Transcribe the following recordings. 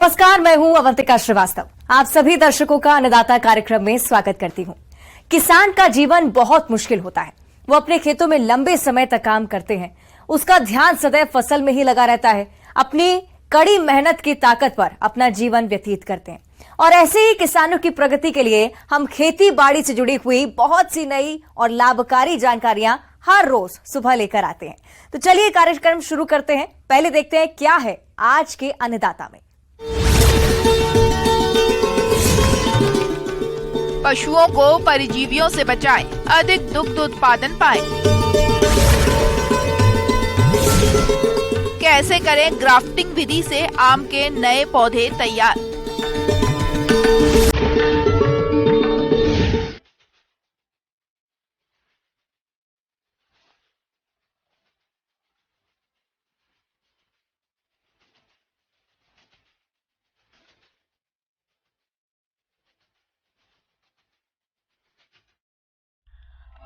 नमस्कार, मैं हूं अवंतिका श्रीवास्तव। आप सभी दर्शकों का अन्नदाता कार्यक्रम में स्वागत करती हूं। किसान का जीवन बहुत मुश्किल होता है। वो अपने खेतों में लंबे समय तक काम करते हैं। उसका ध्यान सदैव फसल में ही लगा रहता है। अपनी कड़ी मेहनत की ताकत पर अपना जीवन व्यतीत करते हैं। और ऐसे ही किसानों की प्रगति के लिए हम खेती बाड़ी से जुड़ी हुई बहुत सी नई और लाभकारी जानकारियां हर रोज सुबह लेकर आते हैं। तो चलिए कार्यक्रम शुरू करते हैं। पहले देखते हैं क्या है आज के अन्नदाता में। पशुओं को परजीवियों से बचाएं, अधिक दुग्ध उत्पादन पाएं। कैसे करें ग्राफ्टिंग विधि से आम के नए पौधे तैयार।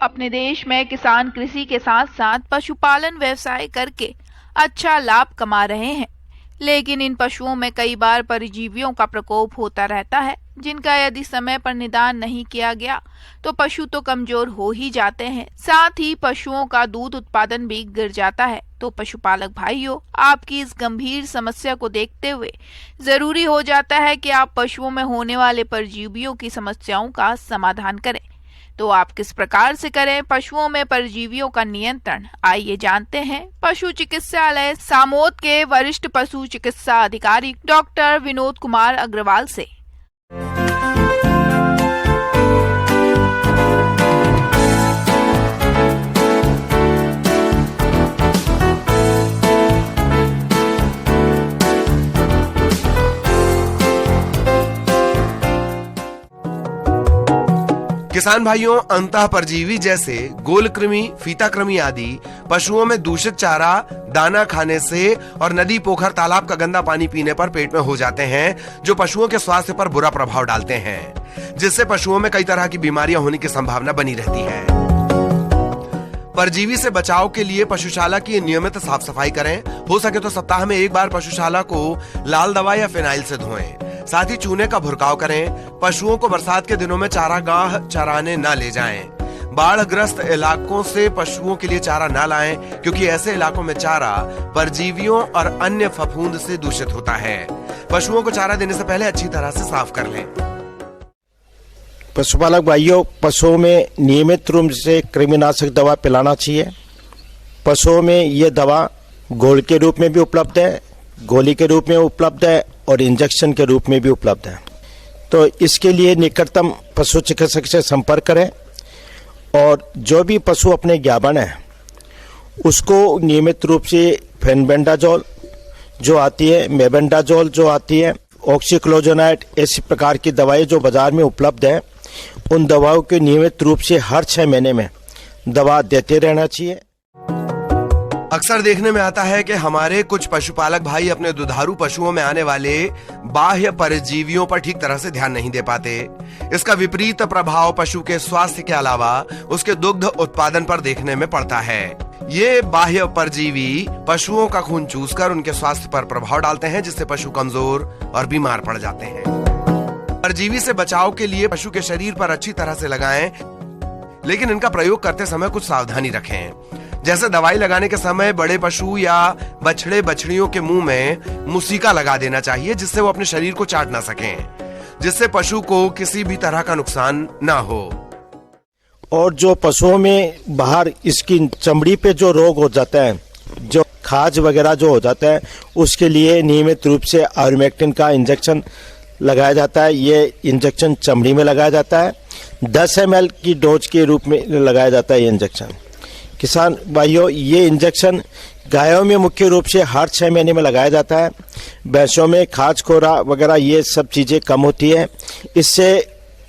अपने देश में किसान कृषि के साथ साथ पशुपालन व्यवसाय करके अच्छा लाभ कमा रहे हैं, लेकिन इन पशुओं में कई बार परजीवियों का प्रकोप होता रहता है, जिनका यदि समय पर निदान नहीं किया गया तो पशु तो कमजोर हो ही जाते हैं, साथ ही पशुओं का दूध उत्पादन भी गिर जाता है। तो पशुपालक भाइयों, आपकी इस गंभीर समस्या को देखते हुए जरूरी हो जाता है कि आप पशुओं में होने वाले परजीवियों की समस्याओं का समाधान करें। तो आप किस प्रकार से करें पशुओं में परजीवियों का नियंत्रण, आइए जानते हैं पशु चिकित्सालय सामोद के वरिष्ठ पशु चिकित्सा अधिकारी डॉक्टर विनोद कुमार अग्रवाल से। किसान भाइयों, अंतः परजीवी जैसे गोलकृमि, फीताकृमि आदि पशुओं में दूषित चारा, दाना खाने से और नदी, पोखर, तालाब का गंदा पानी पीने पर पेट में हो जाते हैं, जो पशुओं के स्वास्थ्य पर बुरा प्रभाव डालते हैं, जिससे पशुओं में कई तरह की बीमारियां होने की संभावना बनी रहती है। परजीवी से बचाव के लिए पशुशाला की नियमित साफ सफाई करें। हो सके तो सप्ताह में एक बार पशुशाला को लाल दवा या फिनाइल से धोएं। साथ ही चूने का भुरकाव करें। पशुओं को बरसात के दिनों में चारागाह चराने न ले जाएं। बाढ़ग्रस्त इलाकों से पशुओं के लिए चारा न लाएं, क्योंकि ऐसे इलाकों में चारा परजीवियों और अन्य फफूंद से दूषित होता है। पशुओं को चारा देने से पहले अच्छी तरह से साफ कर लें। पशुपालक भाइयों, पशुओं में नियमित रूप से कृमिनाशक दवा पिलाना चाहिए। पशुओं में ये दवा घोल के रूप में भी उपलब्ध है, गोली के रूप में उपलब्ध है और इंजेक्शन के रूप में भी उपलब्ध है। तो इसके लिए निकटतम पशु चिकित्सक से संपर्क करें और जो भी पशु अपने ज्ञापन है उसको नियमित रूप से फेनबेंडाजोल जो आती है, मेबेंडाजोल जो आती है, ऑक्सीक्लोजोनाइड, ऐसी प्रकार की दवाएं जो बाजार में उपलब्ध है, उन दवाओं के नियमित रूप से हर 6 महीने में दवा देते रहना चाहिए। अक्सर देखने में आता है कि हमारे कुछ पशुपालक भाई अपने दुधारू पशुओं में आने वाले बाह्य परजीवियों पर ठीक तरह से ध्यान नहीं दे पाते। इसका विपरीत प्रभाव पशु के स्वास्थ्य के अलावा उसके दुग्ध उत्पादन पर देखने में पड़ता है। ये बाह्य परजीवी पशुओं का खून चूसकर उनके स्वास्थ्य पर प्रभाव डालते हैं, जिससे पशु कमजोर और बीमार पड़ जाते हैं। परजीवी से बचाव के लिए पशु के शरीर पर अच्छी तरह से लगाएं, लेकिन इनका प्रयोग करते समय कुछ सावधानी रखें। जैसे दवाई लगाने के समय बड़े पशु या बछड़े बछड़ियों के मुंह में मुसीका लगा देना चाहिए, जिससे वो अपने शरीर को चाट ना सकें, जिससे पशु को किसी भी तरह का नुकसान ना हो। और जो पशुओं में बाहर इसकी चमड़ी पे जो रोग हो जाता है, जो खाज वगैरह जो हो जाता है, उसके लिए नियमित रूप से आयुर्मेक्टिन का इंजेक्शन लगाया जाता है। ये इंजेक्शन चमड़ी में लगाया जाता है, 10 ml की डोज के रूप में लगाया जाता है ये इंजेक्शन। किसान भाइयों, ये इंजेक्शन गायों में मुख्य रूप से हर 6 महीने में लगाया जाता है। भैंसों में खाज खोरा वगैरह ये सब चीज़ें कम होती है। इससे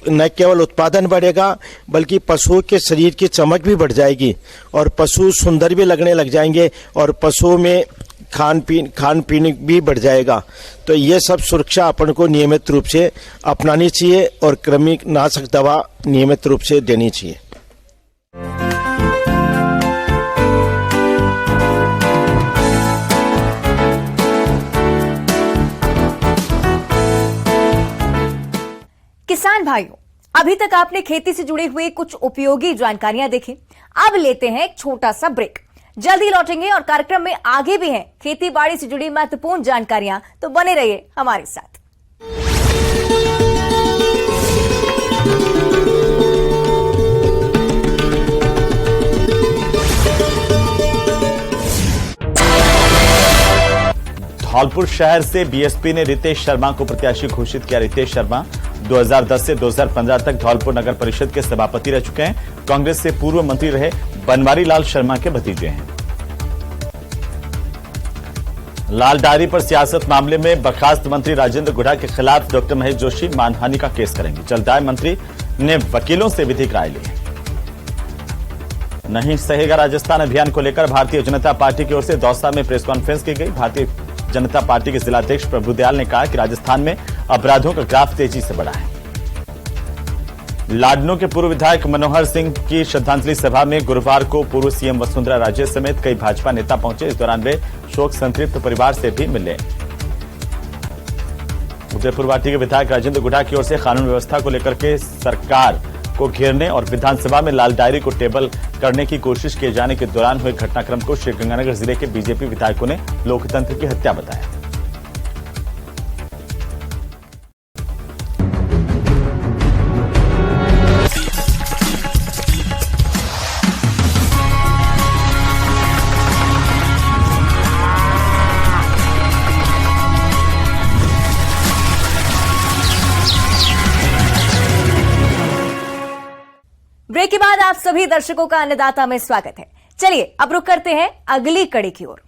न केवल उत्पादन बढ़ेगा, बल्कि पशुओं के शरीर की चमक भी बढ़ जाएगी और पशु सुंदर भी लगने लग जाएंगे और पशुओं में खान पीन भी बढ़ जाएगा। तो ये सब सुरक्षा अपन को नियमित रूप से अपनानी चाहिए और कृमिनाशक दवा नियमित रूप से देनी चाहिए। किसान भाइयों, अभी तक आपने खेती से जुड़े हुए कुछ उपयोगी जानकारियां देखी। अब लेते हैं एक छोटा सा ब्रेक। जल्दी लौटेंगे और कार्यक्रम में आगे भी हैं खेती बाड़ी से जुड़ी महत्वपूर्ण जानकारियां, तो बने रहिए हमारे साथ। धौलपुर शहर से बीएसपी ने रितेश शर्मा को प्रत्याशी घोषित किया। रितेश शर्मा 2010 से 2015 तक धौलपुर नगर परिषद के सभापति रह चुके हैं। कांग्रेस से पूर्व मंत्री रहे बनवारी लाल शर्मा के भतीजे हैं। लाल डायरी पर सियासत मामले में बर्खास्त मंत्री राजेंद्र गुढ़ा के खिलाफ डॉक्टर महेश जोशी मानहानि का केस करेंगे। जलदाय मंत्री ने वकीलों से विधिक राय ली। नहीं सहेगा राजस्थान अभियान को लेकर भारतीय जनता पार्टी की ओर से दौसा में प्रेस कॉन्फ्रेंस की गई। भारतीय जनता पार्टी के जिलाध्यक्ष प्रभुदयाल ने कहा कि राजस्थान में अपराधों का ग्राफ तेजी से बढ़ा है। लाडनों के पूर्व विधायक मनोहर सिंह की श्रद्धांजलि सभा में गुरुवार को पूर्व सीएम वसुंधरा राजे समेत कई भाजपा नेता पहुंचे। इस दौरान वे शोक संतृप्त परिवार से भी मिले। उदयपुर वाटी के विधायक राजेंद्र गुढ़ा की ओर से कानून व्यवस्था को लेकर के सरकार को घेरने और विधानसभा में लाल डायरी को टेबल करने की कोशिश किए जाने के दौरान हुए घटनाक्रम को श्रीगंगानगर जिले के बीजेपी विधायकों ने लोकतंत्र की हत्या बताया। ब्रेक के बाद आप सभी दर्शकों का अन्नदाता में स्वागत है। चलिए अब रुक करते हैं अगली कड़ी की ओर।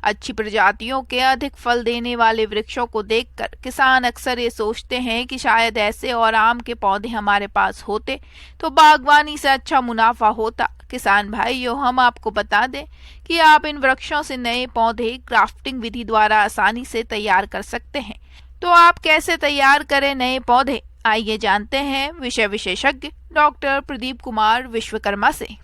अच्छी प्रजातियों के अधिक फल देने वाले वृक्षों को देखकर किसान अक्सर ये सोचते हैं कि शायद ऐसे और आम के पौधे हमारे पास होते तो बागवानी से अच्छा मुनाफा होता। किसान भाइयों, हम आपको बता दें कि आप इन वृक्षों से नए पौधे ग्राफ्टिंग विधि द्वारा आसानी से तैयार कर सकते हैं। तो आप कैसे तैयार करें नए पौधे, आइए जानते हैं विषय विशेषज्ञ डॉक्टर प्रदीप कुमार विश्वकर्मा से।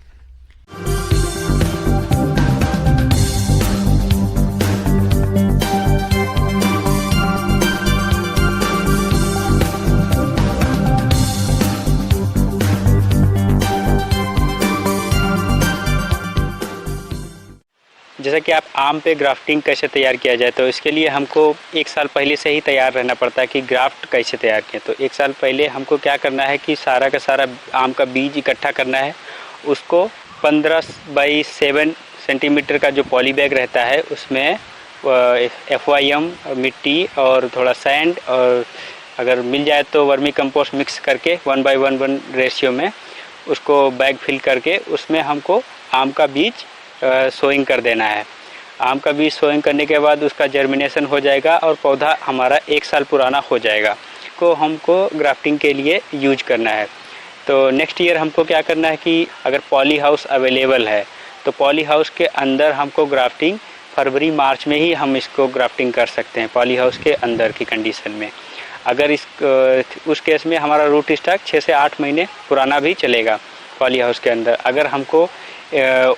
जैसा कि आप आम पे ग्राफ्टिंग कैसे तैयार किया जाए, तो इसके लिए हमको 1 साल पहले से ही तैयार रहना पड़ता है कि ग्राफ्ट कैसे तैयार किया। तो 1 साल पहले हमको क्या करना है कि सारा का सारा आम का बीज इकट्ठा करना है। उसको 15 बाई 7 सेंटीमीटर का जो पॉली बैग रहता है उसमें FYM मिट्टी और थोड़ा सैंड और अगर मिल जाए तो वर्मी कंपोस्ट मिक्स करके 1:1 रेशियो में उसको बैग फिल करके उसमें हमको आम का बीज सोइंग कर देना है। आम का बीज सोइंग करने के बाद उसका जर्मिनेशन हो जाएगा और पौधा हमारा 1 साल पुराना हो जाएगा। को हमको ग्राफ्टिंग के लिए यूज करना है। तो नेक्स्ट ईयर हमको क्या करना है कि अगर पॉली हाउस अवेलेबल है तो पॉली हाउस के अंदर हमको ग्राफ्टिंग फरवरी मार्च में ही हम इसको ग्राफ्टिंग कर सकते हैं, पॉली हाउस के अंदर की कंडीशन में। अगर उस केस में हमारा रूट स्टॉक 6 से 8 महीने पुराना भी चलेगा पॉली हाउस के अंदर। अगर हमको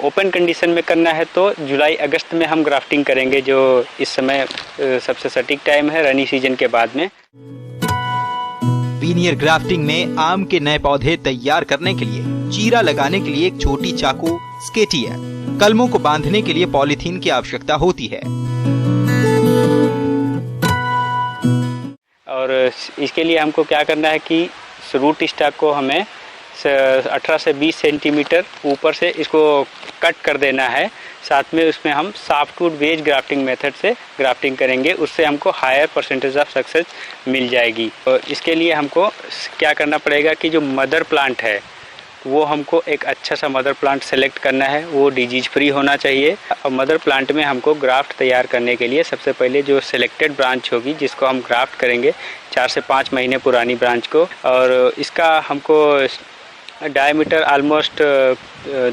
ओपन कंडीशन में करना है तो जुलाई अगस्त में हम ग्राफ्टिंग करेंगे, जो इस समय सबसे सटीक टाइम है रनी सीजन के बाद में। वीनियर ग्राफ्टिंग में आम के नए पौधे तैयार करने के लिए चीरा लगाने के लिए एक छोटी चाकू स्केटी है। कलमों को बांधने के लिए पॉलीथीन की आवश्यकता होती है और इसके लिए हमको क्या करना है कि रूट स्टॉक को हमें 18 से 20 सेंटीमीटर ऊपर से इसको कट कर देना है। साथ में उसमें हम सॉफ्टवुड वेज ग्राफ्टिंग मेथड से ग्राफ्टिंग करेंगे, उससे हमको हायर परसेंटेज ऑफ सक्सेस मिल जाएगी। तो इसके लिए हमको क्या करना पड़ेगा कि जो मदर प्लांट है वो हमको एक अच्छा सा मदर प्लांट सेलेक्ट करना है, वो डिजीज फ्री होना चाहिए। और मदर प्लांट में हमको ग्राफ्ट तैयार करने के लिए सबसे पहले जो सिलेक्टेड ब्रांच होगी जिसको हम ग्राफ्ट करेंगे 4 से 5 महीने पुरानी ब्रांच को, और इसका हमको डायमीटर ऑलमोस्ट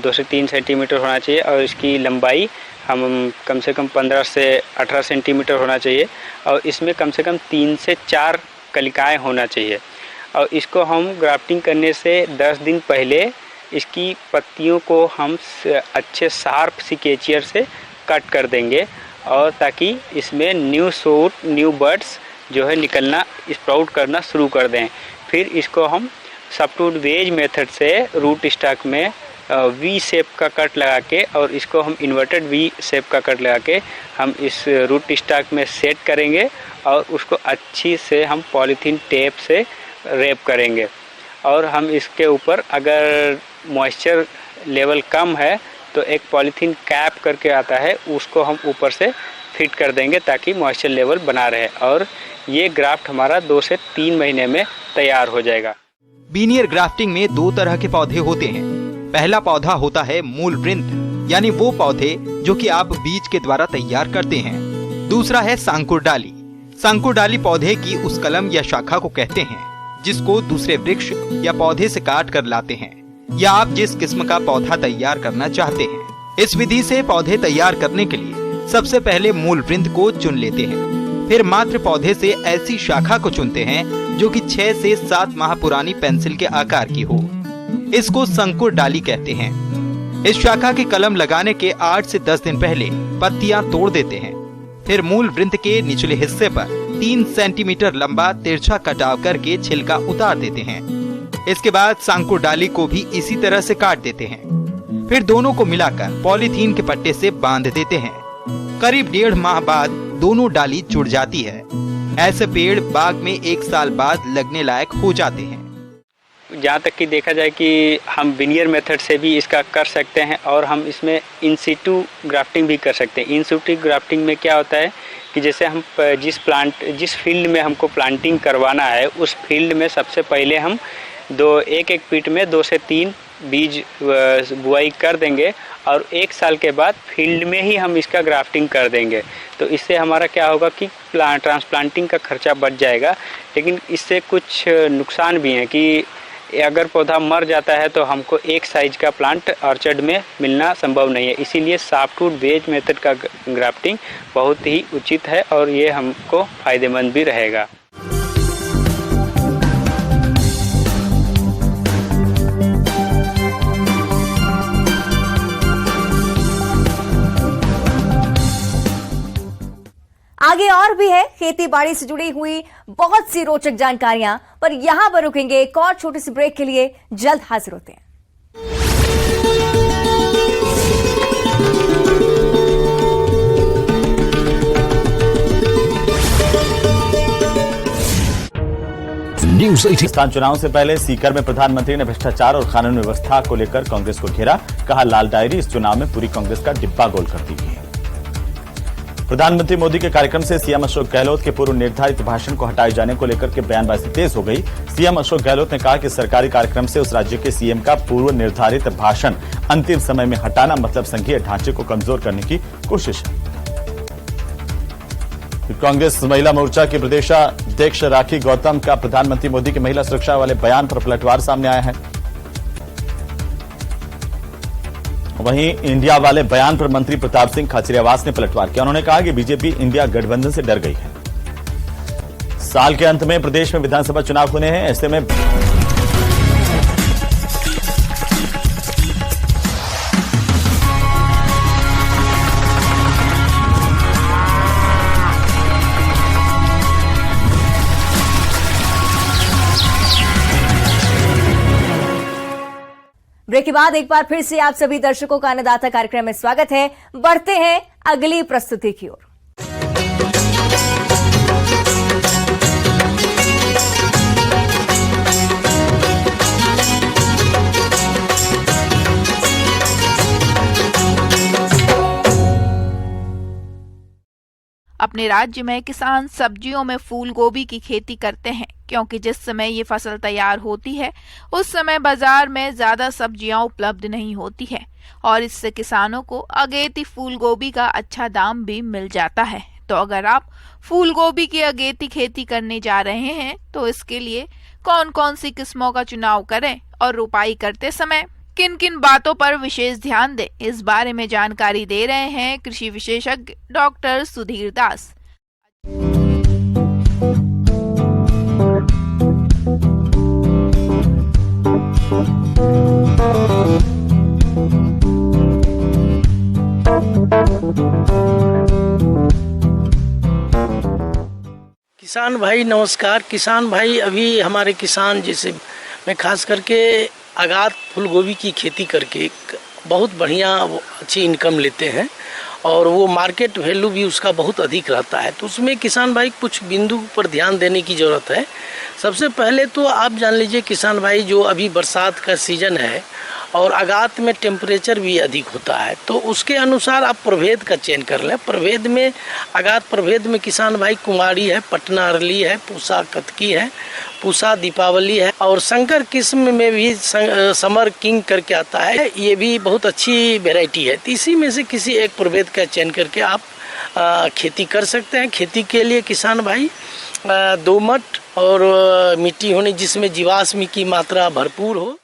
2 से 3 सेंटीमीटर होना चाहिए और इसकी लंबाई हम कम से कम 15 से 18 सेंटीमीटर होना चाहिए और इसमें कम से कम 3 से 4 कलिकाएँ होना चाहिए। और इसको हम ग्राफ्टिंग करने से 10 दिन पहले इसकी पत्तियों को हम अच्छे शार्प सिकेचियर से कट कर देंगे, और ताकि इसमें न्यू शूट न्यू बड्स जो है निकलना स्प्राउट करना शुरू कर दें। फिर इसको हम सॉफ्टवुड वेज मेथड से रूट स्टॉक में वी शेप का कट लगा के, और इसको हम इन्वर्टेड वी शेप का कट लगा के हम इस रूट स्टॉक में सेट करेंगे, और उसको अच्छी से हम पॉलीथीन टेप से रैप करेंगे। और हम इसके ऊपर अगर मॉइस्चर लेवल कम है तो एक पॉलीथीन कैप करके आता है, उसको हम ऊपर से फिट कर देंगे ताकि मॉइस्चर लेवल बना रहे, और ये ग्राफ्ट हमारा 2 से 3 महीने में तैयार हो जाएगा। बीनियर ग्राफ्टिंग में 2 तरह के पौधे होते हैं। पहला पौधा होता है मूल वृंत, यानी वो पौधे जो कि आप बीज के द्वारा तैयार करते हैं। दूसरा है सांकुर डाली। सांकुर डाली पौधे की उस कलम या शाखा को कहते हैं जिसको दूसरे वृक्ष या पौधे से काट कर लाते हैं, या आप जिस किस्म का पौधा तैयार करना चाहते हैं। इस विधि से पौधे तैयार करने के लिए सबसे पहले मूल वृंत को चुन लेते हैं, फिर मात्र पौधे से ऐसी शाखा को चुनते हैं जो कि 6 से 7 माह पुरानी पेंसिल के आकार की हो। इसको संकुर डाली कहते हैं। इस शाखा की कलम लगाने के 8 से 10 दिन पहले पत्तियां तोड़ देते हैं, फिर मूल वृंत के निचले हिस्से पर 3 सेंटीमीटर लंबा तिरछा कटाव करके छिलका उतार देते हैं। इसके बाद सांकुर डाली को भी इसी तरह से काट देते हैं, फिर दोनों को मिलाकर पॉलीथीन के पट्टे से बांध देते हैं। करीब 1.5 माह बाद दोनों डाली जुड़ जाती है। ऐसे पेड़ बाग में 1 साल बाद लगने लायक हो जाते हैं। जहाँ तक कि देखा जाए कि हम विनियर मेथड से भी इसका कर सकते हैं, और हम इसमें इन सीटू ग्राफ्टिंग भी कर सकते हैं। इन सीटू ग्राफ्टिंग में क्या होता है कि जैसे हम जिस फील्ड में हमको प्लांटिंग करवाना है, उस फील्ड में सबसे पहले हम एक फीट में 2 से 3 बीज बुआई कर देंगे, और 1 साल के बाद फील्ड में ही हम इसका ग्राफ्टिंग कर देंगे। तो इससे हमारा क्या होगा कि ट्रांसप्लांटिंग का खर्चा बच जाएगा। लेकिन इससे कुछ नुकसान भी हैं कि अगर पौधा मर जाता है तो हमको एक साइज का प्लांट ऑर्चर्ड में मिलना संभव नहीं है। इसीलिए सॉफ्टवुड वेज मेथड का ग्राफ्टिंग बहुत ही उचित है, और ये हमको फायदेमंद भी रहेगा। आगे और भी है खेती बाड़ी से जुड़ी हुई बहुत सी रोचक जानकारियां, पर यहां पर रुकेंगे एक और छोटे से ब्रेक के लिए। जल्द हाजिर होते हैं। स्थान चुनाव से पहले सीकर में प्रधानमंत्री ने भ्रष्टाचार और कानून व्यवस्था को लेकर कांग्रेस को घेरा। कहा, लाल डायरी इस चुनाव में पूरी कांग्रेस का डिब्बा गोल करती है। प्रधानमंत्री मोदी के कार्यक्रम से सीएम अशोक गहलोत के पूर्व निर्धारित भाषण को हटाए जाने को लेकर के बयानबाजी तेज हो गई। सीएम अशोक गहलोत ने कहा कि सरकारी कार्यक्रम से उस राज्य के सीएम का पूर्व निर्धारित भाषण अंतिम समय में हटाना मतलब संघीय ढांचे को कमजोर करने की कोशिश है। कांग्रेस महिला मोर्चा की प्रदेशाध्यक्ष राखी गौतम का प्रधानमंत्री मोदी के महिला सुरक्षा वाले बयान पर पलटवार सामने आया है। वहीं इंडिया वाले बयान पर मंत्री प्रताप सिंह खाचरियावास ने पलटवार किया। उन्होंने कहा कि बीजेपी इंडिया गठबंधन से डर गई है। साल के अंत में प्रदेश में विधानसभा चुनाव होने हैं, ऐसे में ब्रेक के बाद एक बार फिर से आप सभी दर्शकों का अन्नदाता कार्यक्रम में स्वागत है। बढ़ते हैं अगली प्रस्तुति की ओर। अपने राज्य में किसान सब्जियों में फूल गोभी की खेती करते हैं, क्योंकि जिस समय ये फसल तैयार होती है उस समय बाजार में ज्यादा सब्जियां उपलब्ध नहीं होती है, और इससे किसानों को अगेती फूल गोभी का अच्छा दाम भी मिल जाता है। तो अगर आप फूल गोभी की अगेती खेती करने जा रहे हैं तो इसके लिए कौन कौन सी किस्मों का चुनाव करें और रुपाई करते समय किन किन बातों पर विशेष ध्यान दें, इस बारे में जानकारी दे रहे हैं कृषि विशेषज्ञ डॉक्टर सुधीर दास। किसान भाई नमस्कार। किसान भाई अभी हमारे किसान जैसे मैं खास करके आगात फूल गोभी की खेती करके बहुत बढ़िया अच्छी इनकम लेते हैं और वो मार्केट वैल्यू भी उसका बहुत अधिक रहता है। तो उसमें किसान भाई कुछ बिंदु पर ध्यान देने की ज़रूरत है। सबसे पहले तो आप जान लीजिए किसान भाई, जो अभी बरसात का सीज़न है और आगात में टेम्परेचर भी अधिक होता है, तो उसके अनुसार आप प्रभेद का चयन कर लें। प्रभेद में आगात प्रभेद में किसान भाई कुमारी है, पटना अरली है, पूसा कतकी है, पूसा दीपावली है और शंकर किस्म में भी समर किंग करके आता है। ये भी बहुत अच्छी वैरायटी है। तो इसी में से किसी एक प्रभेद का चयन करके आप खेती कर सकते हैं। खेती के लिए किसान भाई दोमट और मिट्टी होनी जिसमें जीवाश्म की मात्रा भरपूर हो।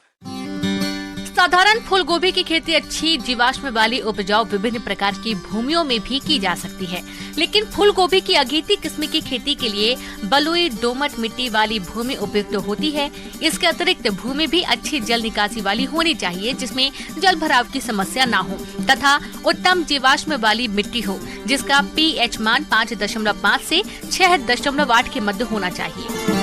साधारण फूल गोभी की खेती अच्छी जीवाश्म वाली उपजाऊ विभिन्न प्रकार की भूमियों में भी की जा सकती है, लेकिन फूल गोभी की अगेती किस्म की खेती के लिए बलुई दोमट मिट्टी वाली भूमि उपयुक्त होती है। इसके अतिरिक्त भूमि भी अच्छी जल निकासी वाली होनी चाहिए, जिसमें जल भराव की समस्या न हो तथा उत्तम जीवाश्म वाली मिट्टी हो, जिसका pH मान 5.5 से 6.8 के मध्य होना चाहिए।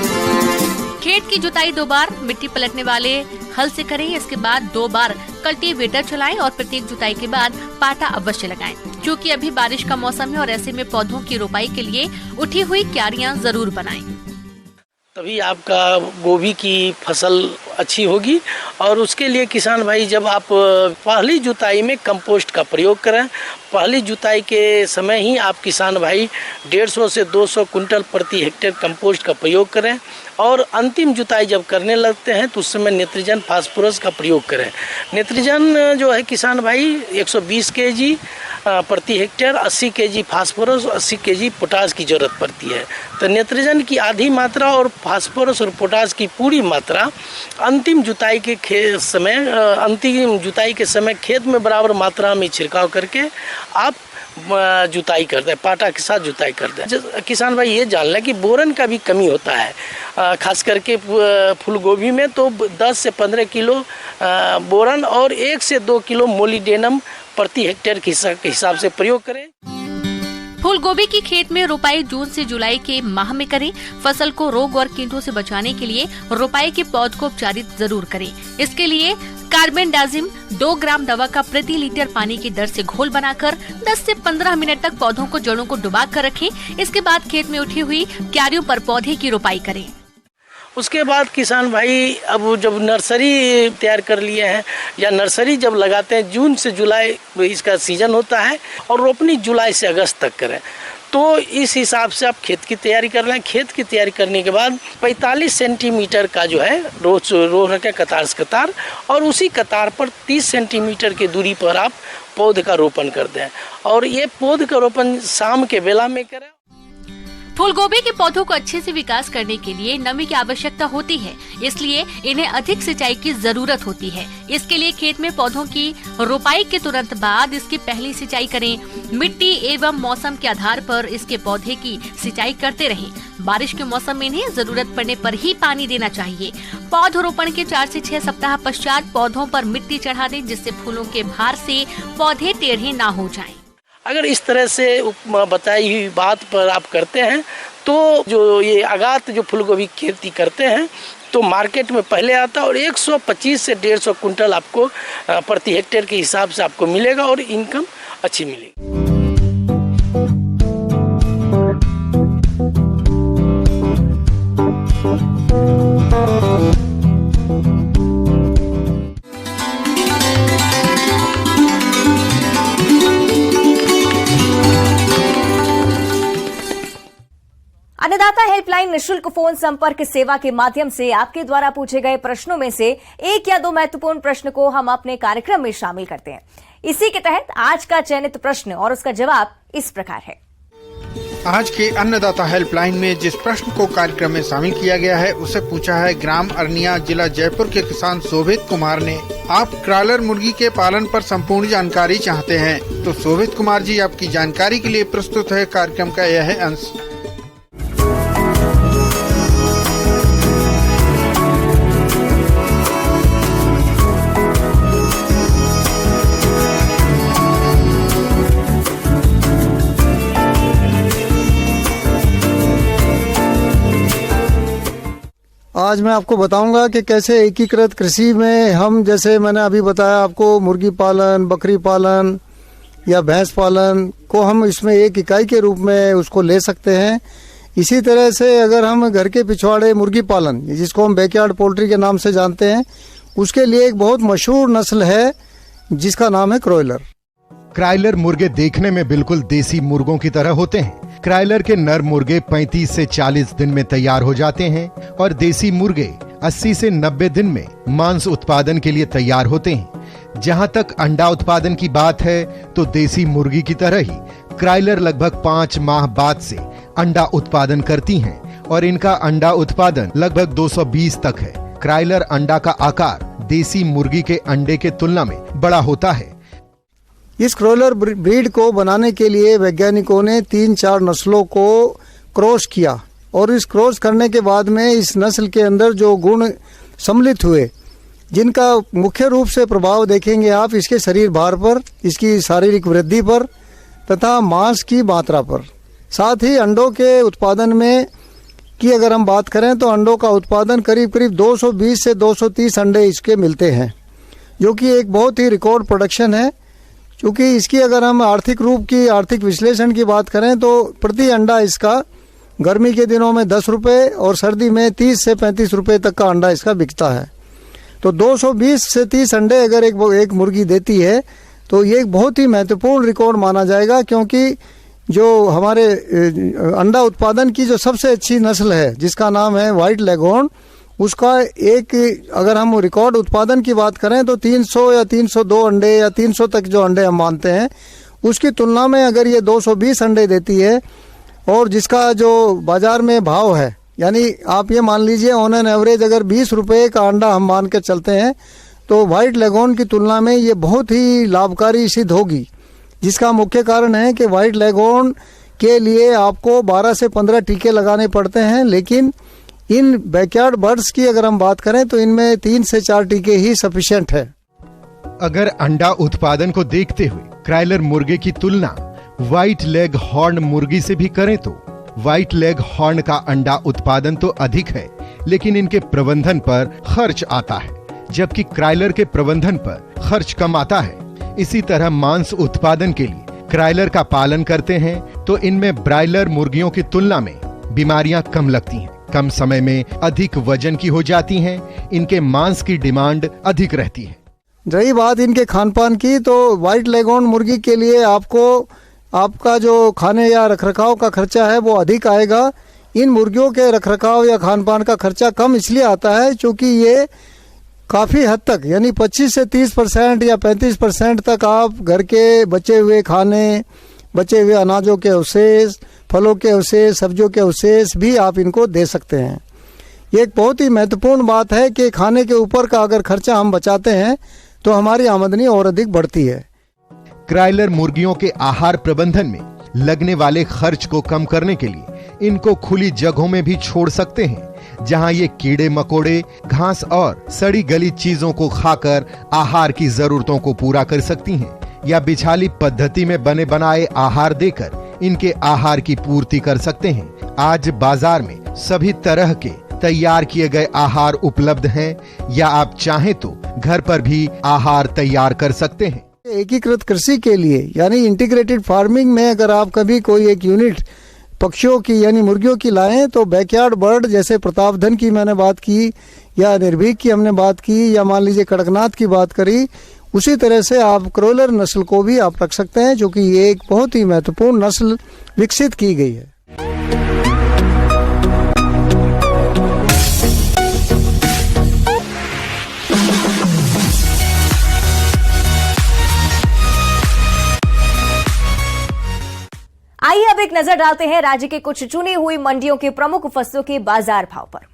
खेत की जुताई 2 बार मिट्टी पलटने वाले हल से करें। इसके बाद 2 बार कल्टीवेटर चलाएं और प्रत्येक जुताई के बाद पाटा अवश्य लगाएं। क्योंकि अभी बारिश का मौसम है और ऐसे में पौधों की रोपाई के लिए उठी हुई क्यारियां जरूर बनाएं। तभी आपका गोभी की फसल अच्छी होगी। और उसके लिए किसान भाई जब आप पहली जुताई में कंपोस्ट का प्रयोग करें, पहली जुताई के समय ही आप किसान भाई 150 से 200 कुंटल प्रति हेक्टेयर कंपोस्ट का प्रयोग करें और अंतिम जुताई जब करने लगते हैं तो उस समय नाइट्रोजन फास्फोरस का प्रयोग करें। नाइट्रोजन जो है किसान भाई 120 kg प्रति hectare, 80 kg phosphorus, 80 kg potash की जरूरत पड़ती है। तो नाइट्रोजन की आधी मात्रा और फास्फोरस और पोटास की पूरी मात्रा अंतिम जुताई के समय खेत में बराबर मात्रा में छिड़काव करके आप जुताई करते हैं, पाटा के साथ जुताई करते हैं। किसान भाई ये जान लें कि बोरन का भी कमी होता है, खास करके फूल गोभी में तो 10 से 15 किलो बोरन और 1 से 2 किलो मोलिडेनम प्रति हेक्टेयर के हिसाब से प्रयोग करें। फूल गोभी की खेत में रोपाई जून से जुलाई के माह में करें। फसल को रोग और कीटों से बचाने के लिए रोपाई के पौध को उपचारित जरूर करें। इसके लिए कार्बेंडाजिम 2 ग्राम दवा का प्रति लीटर पानी की दर से घोल बनाकर 10 से 15 मिनट तक पौधों को जड़ों को डुबा कर रखें। इसके बाद खेत में उठी हुई क्यारियों पर पौधे की रोपाई करें। उसके बाद किसान भाई अब जब नर्सरी तैयार कर लिए हैं या नर्सरी जब लगाते हैं, जून से जुलाई इसका सीजन होता है और रोपनी जुलाई से अगस्त तक करें। तो इस हिसाब से आप खेत की तैयारी कर लें। खेत की तैयारी करने के बाद 45 सेंटीमीटर का जो है रो रखें कतार से कतार, और उसी कतार पर 30 सेंटीमीटर की दूरी पर आप पौध का रोपण कर दें। और ये पौध का रोपण शाम के बेला में करें। फूल गोभी के पौधों को अच्छे से विकास करने के लिए नमी की आवश्यकता होती है, इसलिए इन्हें अधिक सिंचाई की जरूरत होती है। इसके लिए खेत में पौधों की रोपाई के तुरंत बाद इसकी पहली सिंचाई करें। मिट्टी एवं मौसम के आधार पर इसके पौधे की सिंचाई करते रहें। बारिश के मौसम में इन्हें जरूरत पड़ने पर ही पानी देना चाहिए। पौधरोपण के 4 से 6 सप्ताह पश्चात पौधों पर मिट्टी चढ़ा दें, जिससे फूलों के भार से पौधे टेढ़े ना हो जाएं। अगर इस तरह से बताई हुई बात पर आप करते हैं तो जो ये आगात जो फूलगोभी खेती करते हैं तो मार्केट में पहले आता है और 125 से 150 कुंटल आपको प्रति हेक्टेयर के हिसाब से आपको मिलेगा और इनकम अच्छी मिलेगी। अन्नदाता हेल्पलाइन निशुल्क फोन संपर्क सेवा के माध्यम से आपके द्वारा पूछे गए प्रश्नों में से 1 या 2 महत्वपूर्ण प्रश्न को हम अपने कार्यक्रम में शामिल करते हैं। इसी के तहत आज का चयनित प्रश्न और उसका जवाब इस प्रकार है। आज के अन्नदाता हेल्पलाइन में जिस प्रश्न को कार्यक्रम में शामिल किया गया है उसे पूछा है ग्राम अरनिया, जिला जयपुर के किसान शोभित कुमार ने। आप क्रॉलर मुर्गी के पालन पर संपूर्ण जानकारी चाहते हैं तो शोभित कुमार जी आपकी जानकारी के लिए प्रस्तुत है कार्यक्रम का यह अंश। आज मैं आपको बताऊंगा कि कैसे एकीकृत कृषि में हम, जैसे मैंने अभी बताया आपको, मुर्गी पालन, बकरी पालन या भैंस पालन को हम इसमें एक इकाई के रूप में उसको ले सकते हैं। इसी तरह से अगर हम घर के पिछवाड़े मुर्गी पालन, जिसको हम बैकयार्ड पोल्ट्री के नाम से जानते हैं, उसके लिए एक बहुत मशहूर नस्ल है जिसका नाम है क्रॉयलर। क्रॉयलर मुर्गे देखने में बिल्कुल देसी मुर्गों की तरह होते हैं। क्रॉयलर के नर मुर्गे 35 से 40 दिन में तैयार हो जाते हैं और देसी मुर्गे 80 से 90 दिन में मांस उत्पादन के लिए तैयार होते हैं। जहां तक अंडा उत्पादन की बात है तो देसी मुर्गी की तरह ही क्रॉयलर लगभग 5 माह बाद से अंडा उत्पादन करती हैं और इनका अंडा उत्पादन लगभग 220 तक है। क्रॉयलर अंडा का आकार देसी मुर्गी के अंडे के तुलना में बड़ा होता है। इस क्रॉयलर ब्रीड को बनाने के लिए वैज्ञानिकों ने 3-4 नस्लों को क्रॉस किया और इस क्रॉस करने के बाद में इस नस्ल के अंदर जो गुण सम्मिलित हुए, जिनका मुख्य रूप से प्रभाव देखेंगे आप इसके शरीर भार पर, इसकी शारीरिक वृद्धि पर तथा मांस की मात्रा पर। साथ ही अंडों के उत्पादन में की अगर हम बात करें तो अंडों का उत्पादन करीब करीब 220 से 230 अंडे इसके मिलते हैं, जो कि एक बहुत ही रिकॉर्ड प्रोडक्शन है। क्योंकि इसकी अगर हम आर्थिक विश्लेषण की बात करें तो प्रति अंडा इसका गर्मी के दिनों में 10 रुपये और सर्दी में 30 से 35 रुपये तक का अंडा इसका बिकता है। तो 220 से 30 अंडे अगर एक मुर्गी देती है तो ये एक बहुत ही महत्वपूर्ण रिकॉर्ड माना जाएगा, क्योंकि जो हमारे अंडा उत्पादन की जो सबसे अच्छी नस्ल है जिसका नाम है व्हाइट लेगहॉर्न, उसका एक अगर हम रिकॉर्ड उत्पादन की बात करें तो 300 या 302 अंडे या 300 तक जो अंडे हम मानते हैं, उसकी तुलना में अगर ये 220 अंडे देती है और जिसका जो बाजार में भाव है, यानी आप ये मान लीजिए ऑन एन एवरेज अगर 20 रुपये का अंडा हम मान के चलते हैं तो व्हाइट लेगहॉर्न की तुलना में ये बहुत ही लाभकारी सिद्ध होगी। जिसका मुख्य कारण है कि व्हाइट लेगहॉर्न के लिए आपको 12 से 15 टीके लगाने पड़ते हैं, लेकिन इन बैकयार्ड बर्ड्स की अगर हम बात करें तो इनमें 3 से 4 टीके ही सफिशिएंट है। अगर अंडा उत्पादन को देखते हुए क्रॉयलर मुर्गे की तुलना व्हाइट लेग हॉर्न मुर्गी से भी करें तो व्हाइट लेग हॉर्न का अंडा उत्पादन तो अधिक है, लेकिन इनके प्रबंधन पर खर्च आता है, जबकि क्रॉयलर के प्रबंधन पर खर्च कम आता है। इसी तरह मांस उत्पादन के लिए क्रॉयलर का पालन करते हैं तो इनमें ब्रायलर मुर्गियों की तुलना में बीमारियां कम लगती हैं, कम समय में अधिक वजन की हो जाती हैं, इनके मांस की डिमांड अधिक रहती है। रही बात इनके खान पान की तो व्हाइट लेगहॉर्न मुर्गी के लिए आपका जो खाने या रखरखाव का खर्चा है वो अधिक आएगा। इन मुर्गियों के रखरखाव या खान पान का खर्चा कम इसलिए आता है क्योंकि ये काफ़ी हद तक, यानी 25 से 30% या 35% तक आप घर के बचे हुए खाने, बचे हुए अनाजों के अवशेष, फलों के अवशेष, सब्जियों के अवशेष भी आप इनको दे सकते हैं। ये एक बहुत ही महत्वपूर्ण बात है कि खाने के ऊपर का अगर खर्चा हम बचाते हैं तो हमारी आमदनी और अधिक बढ़ती है। क्रॉयलर मुर्गियों के आहार प्रबंधन में लगने वाले खर्च को कम करने के लिए इनको खुली जगहों में भी छोड़ सकते हैं, जहां ये कीड़े मकोड़े, घास और सड़ी गली चीजों को खाकर आहार की जरूरतों को पूरा कर सकती हैं, या बिछाली पद्धति में बने बनाए आहार देकर इनके आहार की पूर्ति कर सकते हैं। आज बाजार में सभी तरह के तैयार किए गए आहार उपलब्ध हैं, या आप चाहें तो घर पर भी आहार तैयार कर सकते हैं। एकीकृत कृषि के लिए यानी इंटीग्रेटेड फार्मिंग में अगर आप कभी कोई एक यूनिट पक्षियों की यानी मुर्गियों की लाएं तो बैकयार्ड बर्ड जैसे प्रतापधन की मैंने बात की, या निर्भीक की हमने बात की, या मान लीजिए कड़कनाथ की बात करी, उसी तरह से आप क्रॉयलर नस्ल को भी आप रख सकते हैं, जो कि ये एक बहुत ही महत्वपूर्ण नस्ल विकसित की गई है। आइए अब एक नजर डालते हैं राज्य के कुछ चुनी हुई मंडियों के प्रमुख फसलों के बाजार भाव पर।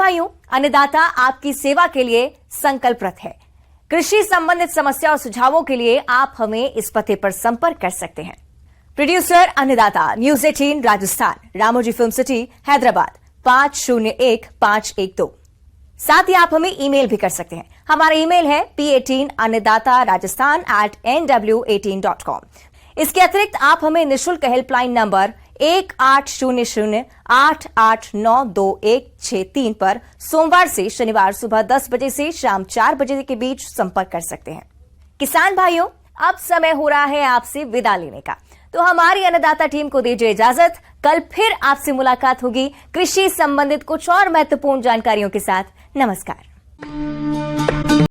भाइयों, अन्नदाता आपकी सेवा के लिए संकल्परत है। कृषि संबंधित समस्या और सुझावों के लिए आप हमें इस पते पर संपर्क कर सकते हैं। प्रोड्यूसर अन्नदाता, news 18 Rajasthan, Ramoji film city, Hyderabad 501512। साथ ही आप हमें ईमेल भी कर सकते हैं। हमारा ईमेल है p18annidatarajasthan@nw18.com। इसके अतिरिक्त आप हमें निःशुल्क हेल्पलाइन नंबर 1800-889-2163 पर सोमवार से शनिवार सुबह 10 बजे से शाम 4 बजे के बीच संपर्क कर सकते हैं। किसान भाइयों, अब समय हो रहा है आपसे विदा लेने का, तो हमारी अन्नदाता टीम को दीजिए इजाजत। कल फिर आपसे मुलाकात होगी कृषि संबंधित कुछ और महत्वपूर्ण जानकारियों के साथ। नमस्कार।